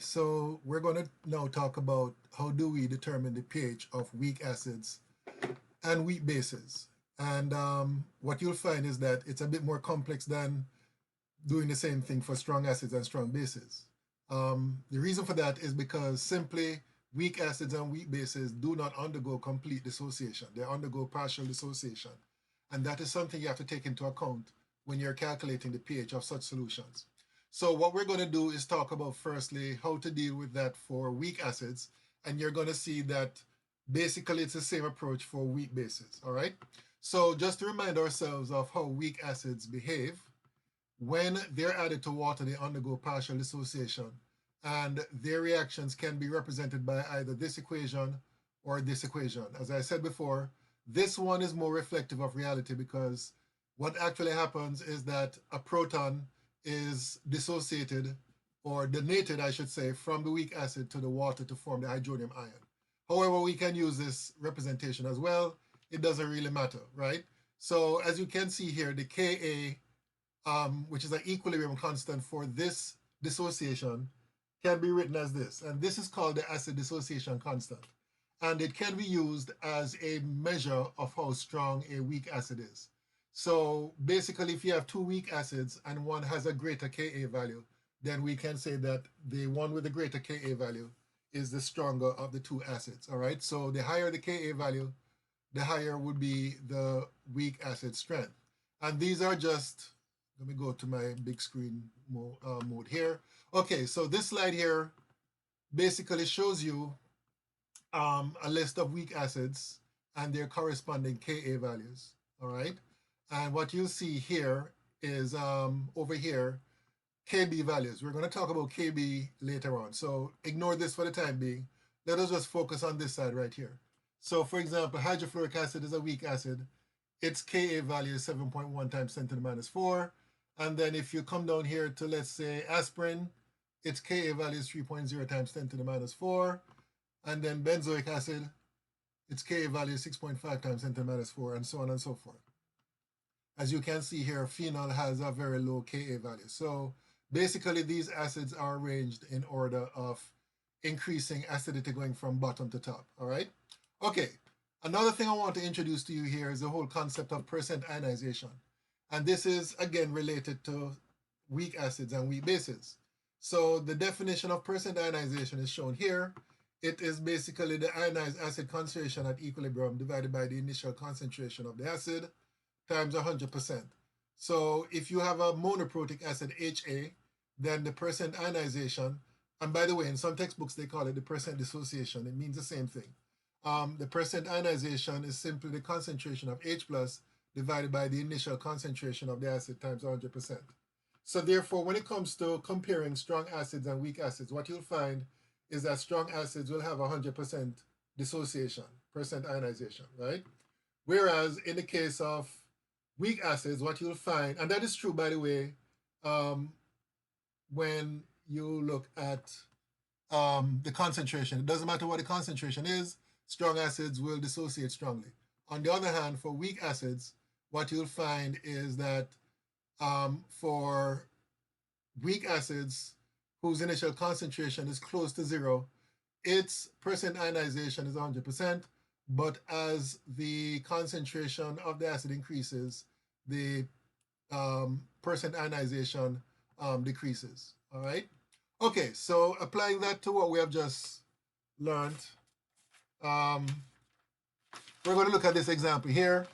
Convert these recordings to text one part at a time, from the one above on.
so we're going to now talk about how do we determine the pH of weak acids and weak bases. And what you'll find is that it's a bit more complex than doing the same thing for strong acids and strong bases. The reason for that is because simply weak acids and weak bases do not undergo complete dissociation. They undergo partial dissociation. And that is something you have to take into account when you're calculating the pH of such solutions. So what we're going to do is talk about firstly how to deal with that for weak acids. And you're going to see that basically it's the same approach for weak bases, all right? So just to remind ourselves of how weak acids behave, when they're added to water, they undergo partial dissociation, and their reactions can be represented by either this equation or this equation. As I said before, this one is more reflective of reality because what actually happens is that a proton is dissociated or donated, I should say, from the weak acid to the water to form the hydronium ion. However, we can use this representation as well. It doesn't really matter, right? So as you can see here, the Ka, which is an equilibrium constant for this dissociation, can be written as this. And this is called the acid dissociation constant. And it can be used as a measure of how strong a weak acid is. So basically, if you have two weak acids and one has a greater Ka value, then we can say that the one with the greater Ka value is the stronger of the two acids, all right? So the higher the Ka value, the higher would be the weak acid strength. And these are just, let me go to my big screen mode here. Okay, so this slide here basically shows you a list of weak acids and their corresponding Ka values, all right? And what you see here is over here, Kb values. We're going to talk about Kb later on. So ignore this for the time being. Let us just focus on this side right here. So for example, hydrofluoric acid is a weak acid. Its Ka value is 7.1 times 10 to the minus 4. And then if you come down here to, let's say, aspirin, its Ka value is 3.0 times 10 to the minus 4. And then benzoic acid, its Ka value is 6.5 times 10 to the minus 4, and so on and so forth. As you can see here, phenol has a very low Ka value. So basically, these acids are arranged in order of increasing acidity going from bottom to top, all right? Okay, another thing I want to introduce to you here is the whole concept of percent ionization. And this is, again, related to weak acids and weak bases. So the definition of percent ionization is shown here. It is basically the ionized acid concentration at equilibrium divided by the initial concentration of the acid times 100%. So if you have a monoprotic acid HA, then the percent ionization, and by the way, in some textbooks they call it the percent dissociation. It means the same thing. The percent ionization is simply the concentration of H plus divided by the initial concentration of the acid times 100%. So therefore, when it comes to comparing strong acids and weak acids, what you'll find is that strong acids will have 100% dissociation, percent ionization, right? Whereas in the case of weak acids, what you'll find, and that is true, by the way, when you look at the concentration, it doesn't matter what the concentration is, strong acids will dissociate strongly. On the other hand, for weak acids, what you'll find is that for weak acids whose initial concentration is close to zero, its percent ionization is 100%, but as the concentration of the acid increases, the percent ionization decreases, all right? Okay, so applying that to what we have just learned, we're going to look at this example here.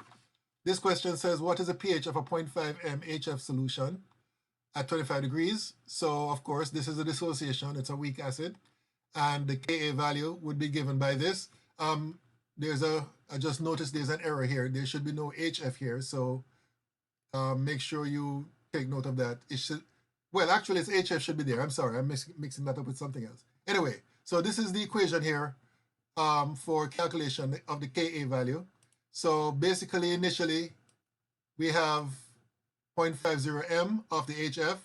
This question says, what is the pH of a 0.5 m HF solution at 25 degrees? So, of course, this is a dissociation. It's a weak acid. And the Ka value would be given by this. I just noticed there's an error here. There should be no HF here. So make sure you take note of that. It should, well, actually, it's HF should be there. I'm sorry. I'm mixing that up with something else. Anyway, so this is the equation here for calculation of the Ka value. So basically, initially, we have 0.50 m of the HF.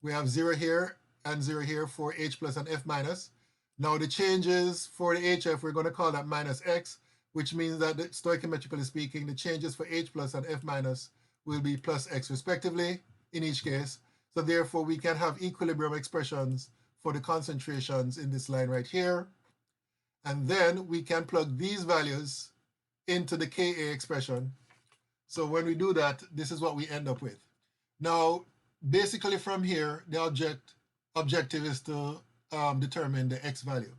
We have 0 here and 0 here for H plus and F minus. Now the changes for the HF, we're going to call that minus X, which means that stoichiometrically speaking, the changes for H plus and F minus will be plus X respectively in each case. So therefore, we can have equilibrium expressions for the concentrations in this line right here. And then we can plug these values into the Ka expression. So when we do that, this is what we end up with. Now, basically from here, the objective is to determine the X value.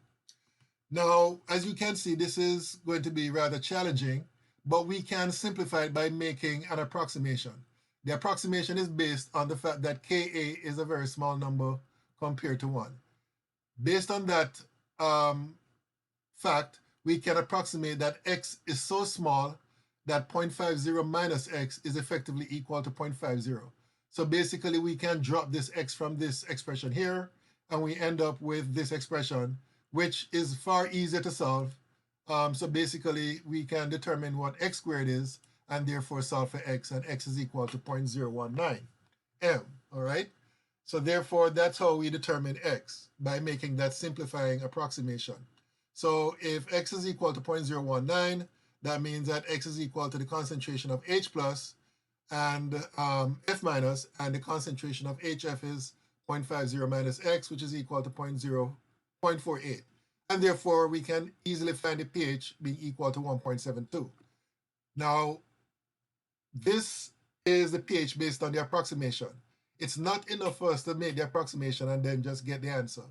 Now, as you can see, this is going to be rather challenging, but we can simplify it by making an approximation. The approximation is based on the fact that Ka is a very small number compared to 1. Based on that fact, we can approximate that X is so small that 0.50 minus X is effectively equal to 0.50. So basically, we can drop this X from this expression here, and we end up with this expression, which is far easier to solve. So basically, we can determine what X squared is, and therefore solve for X, and X is equal to 0.019 M, all right? So therefore, that's how we determine X, by making that simplifying approximation. So if X is equal to 0.019, that means that X is equal to the concentration of H plus and F minus, and the concentration of HF is 0.50 minus X, which is equal to 0.48. And therefore, we can easily find the pH being equal to 1.72. Now, this is the pH based on the approximation. It's not enough for us to make the approximation and then just get the answer.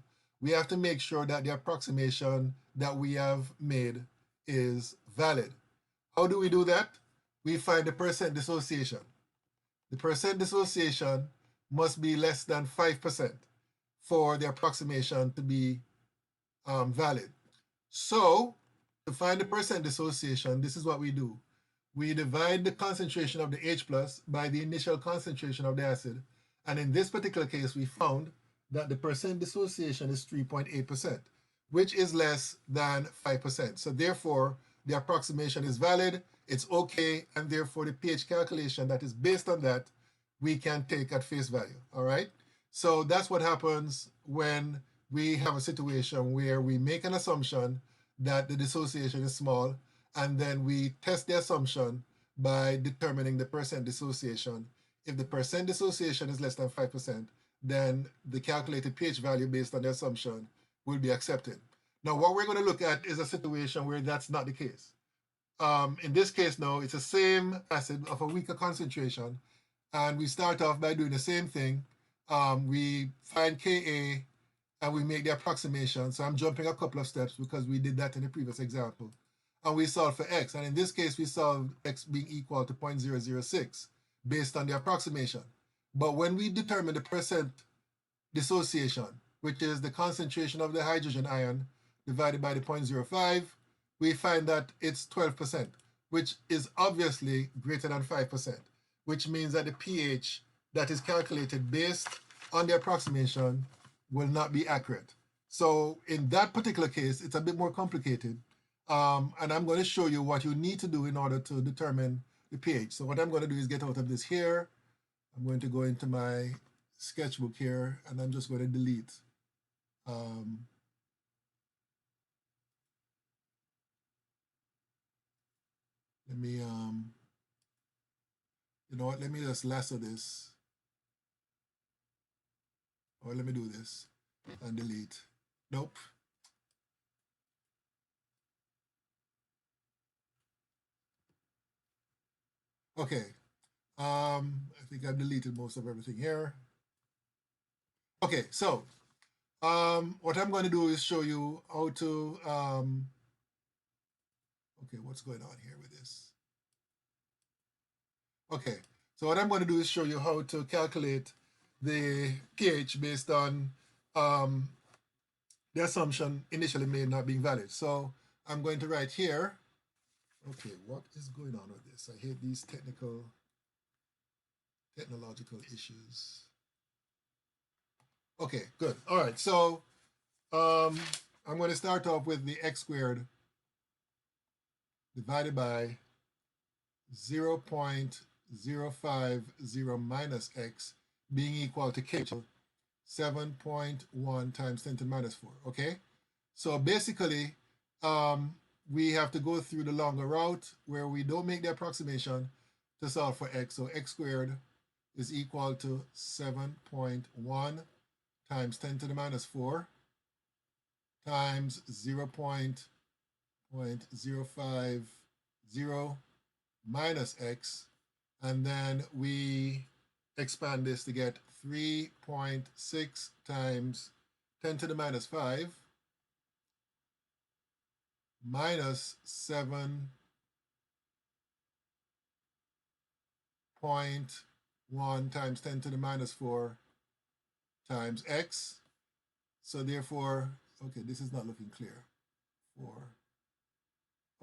We have to make sure that the approximation that we have made is valid. How do we do that? We find the percent dissociation. The percent dissociation must be less than 5% for the approximation to be valid. So to find the percent dissociation, this is what we do. We divide the concentration of the H plus by the initial concentration of the acid. And in this particular case, we found that the percent dissociation is 3.8%, which is less than 5%. So therefore, the approximation is valid, it's okay, and therefore the pH calculation that is based on that, we can take at face value, all right? So that's what happens when we have a situation where we make an assumption that the dissociation is small, and then we test the assumption by determining the percent dissociation. If the percent dissociation is less than 5%, then the calculated pH value based on the assumption will be accepted. Now, what we're going to look at is a situation where that's not the case. In this case now, it's the same acid of a weaker concentration, and we start off by doing the same thing. We find Ka, and we make the approximation. So I'm jumping a couple of steps because we did that in the previous example. And we solve for X. And in this case, we solved X being equal to 0.006 based on the approximation. But when we determine the percent dissociation, which is the concentration of the hydrogen ion divided by the 0.05, we find that it's 12%, which is obviously greater than 5%, which means that the pH that is calculated based on the approximation will not be accurate. So in that particular case, it's a bit more complicated. And I'm going to show you what you need to do in order to determine the pH. So what I'm going to do is get out of this here. I'm going to go into my sketchbook here, and I'm just going to delete. Let me, you know what, let me just lasso this. Or let me do this and delete. Nope. Okay. I think I've deleted most of everything here. Okay, so what I'm going to do is show you how to, okay, what's going on here with this? Okay, so what I'm going to do is show you how to calculate the pH based on the assumption initially made not being valid. So I'm going to write here, okay, what is going on with this? I hate these technological issues. Okay, good. All right, so I'm going to start off with the X squared divided by 0.050 minus X being equal to K, 7.1 times 10 to the minus 4, okay? So basically, we have to go through the longer route where we don't make the approximation to solve for X. So X squared is equal to 7.1 times 10 to the minus 4 times 0.050 minus x, and then we expand this to get 3.6 times 10 to the minus 5 minus 7.1 times 10 to the minus 4 times x. So therefore, okay, this is not looking clear. 4.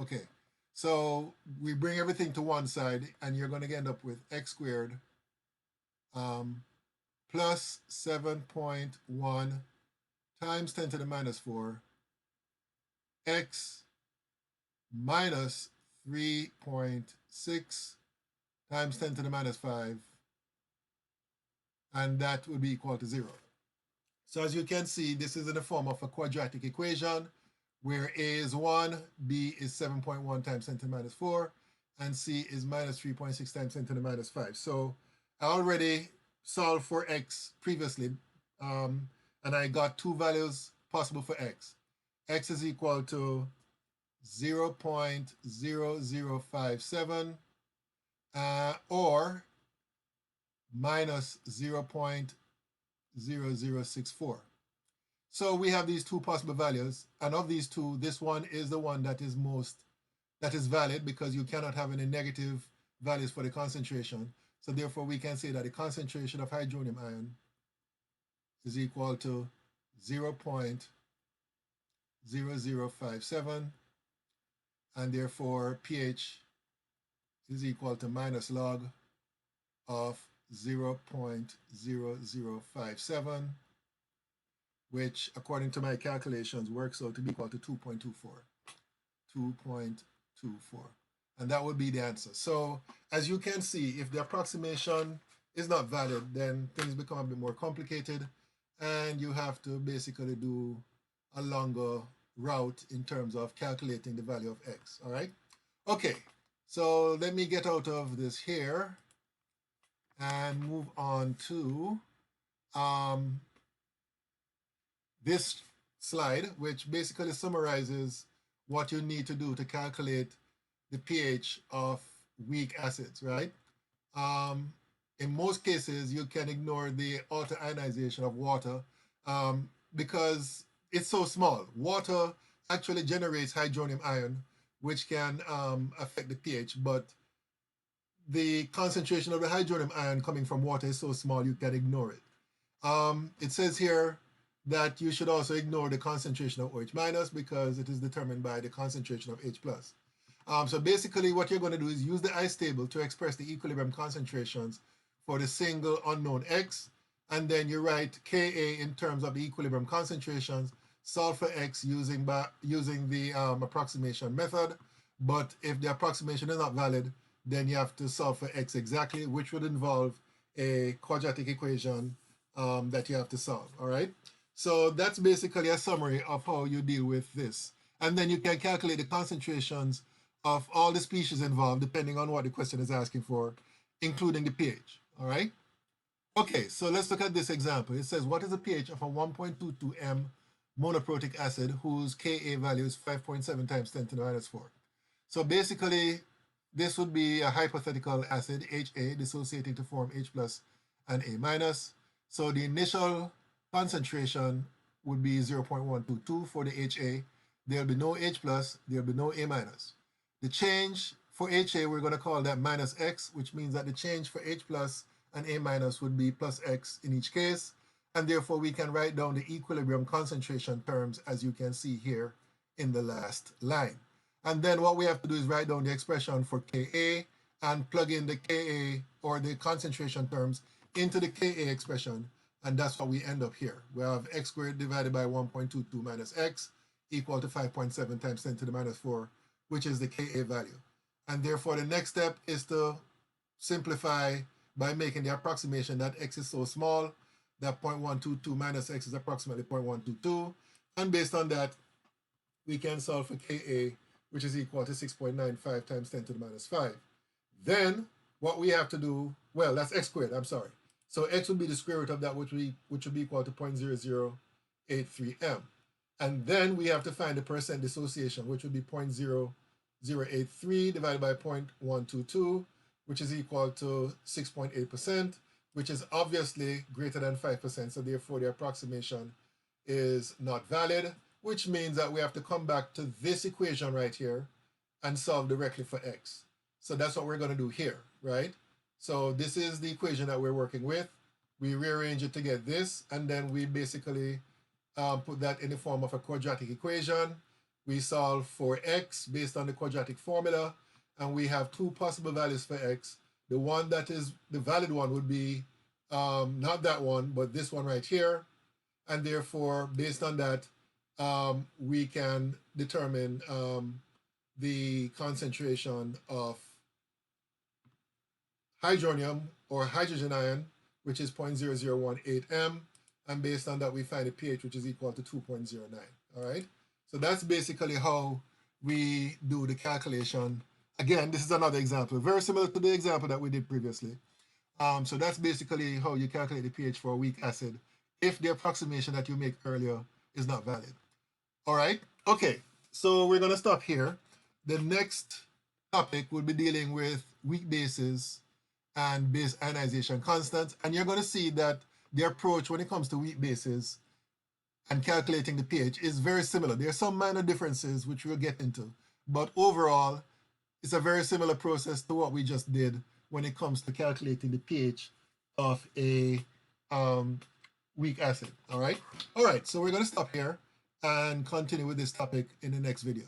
Okay, so we bring everything to one side, and you're going to end up with x squared plus 7.1 times 10 to the minus 4 x minus 3.6 times 10 to the minus 5, and that would be equal to 0. So as you can see, this is in the form of a quadratic equation where A is 1, B is 7.1 times 10 to the minus 4, and C is minus 3.6 times 10 to the minus 5. So I already solved for x previously, and I got two values possible for x. X is equal to 0.0057 or minus 0.0064. So we have these two possible values, and of these two, this one is the one that is valid because you cannot have any negative values for the concentration. So therefore, we can say that the concentration of hydronium ion is equal to 0.0057, and therefore pH is equal to minus log of 0.0057, which according to my calculations works out to be equal to 2.24. 2.24. And that would be the answer. So as you can see, if the approximation is not valid, then things become a bit more complicated, and you have to basically do a longer route in terms of calculating the value of x. All right. Okay. So let me get out of this here and move on to this slide, which basically summarizes what you need to do to calculate the pH of weak acids, right? In most cases, you can ignore the autoionization of water because it's so small. Water actually generates hydronium ion, which can affect the pH, but the concentration of the hydronium ion coming from water is so small you can ignore it. It says here that you should also ignore the concentration of OH minus because it is determined by the concentration of H plus. So basically what you're going to do is use the ice table to express the equilibrium concentrations for the single unknown X, and then you write Ka in terms of the equilibrium concentrations, solve for X using the approximation method. But if the approximation is not valid, then you have to solve for X exactly, which would involve a quadratic equation that you have to solve, all right? So that's basically a summary of how you deal with this. And then you can calculate the concentrations of all the species involved, depending on what the question is asking for, including the pH, all right? Okay, so let's look at this example. It says, what is the pH of a 1.22 m monoprotic acid whose Ka value is 5.7 times 10 to the minus 4? So basically, this would be a hypothetical acid, HA, dissociating to form H plus and A minus. So the initial concentration would be 0.122 for the HA. There'll be no H plus, there'll be no A minus. The change for HA, we're going to call that minus X, which means that the change for H plus and A minus would be plus X in each case. And therefore, we can write down the equilibrium concentration terms as you can see here in the last line. And then what we have to do is write down the expression for Ka and plug in the Ka or the concentration terms into the Ka expression. And that's what we end up here. We have x squared divided by 1.22 minus x equal to 5.7 times 10 to the minus 4, which is the Ka value. And therefore, the next step is to simplify by making the approximation that x is so small that 0.122 minus x is approximately 0.122. And based on that, we can solve for Ka, which is equal to 6.95 times 10 to the minus 5. Then what we have to do, well, that's x squared, I'm sorry. So x would be the square root of that, which would be equal to 0.0083 m. And then we have to find the percent dissociation, which would be 0.0083 divided by 0.122, which is equal to 6.8%, which is obviously greater than 5%. So therefore, the approximation is not valid, which means that we have to come back to this equation right here and solve directly for x. So that's what we're going to do here, right? So this is the equation that we're working with. We rearrange it to get this, and then we basically put that in the form of a quadratic equation. We solve for x based on the quadratic formula, and we have two possible values for x. The one that is the valid one would be not that one, but this one right here. And therefore, based on that, we can determine the concentration of hydronium or hydrogen ion, which is 0.0018 m. And based on that, we find a pH which is equal to 2.09. All right. So that's basically how we do the calculation. Again, this is another example, very similar to the example that we did previously. So that's basically how you calculate the pH for a weak acid if the approximation that you make earlier is not valid. All right. Okay. So we're going to stop here. The next topic will be dealing with weak bases and base ionization constants. And you're going to see that the approach when it comes to weak bases and calculating the pH is very similar. There are some minor differences which we'll get into, but overall, it's a very similar process to what we just did when it comes to calculating the pH of a weak acid. All right. So we're going to stop here and continue with this topic in the next video.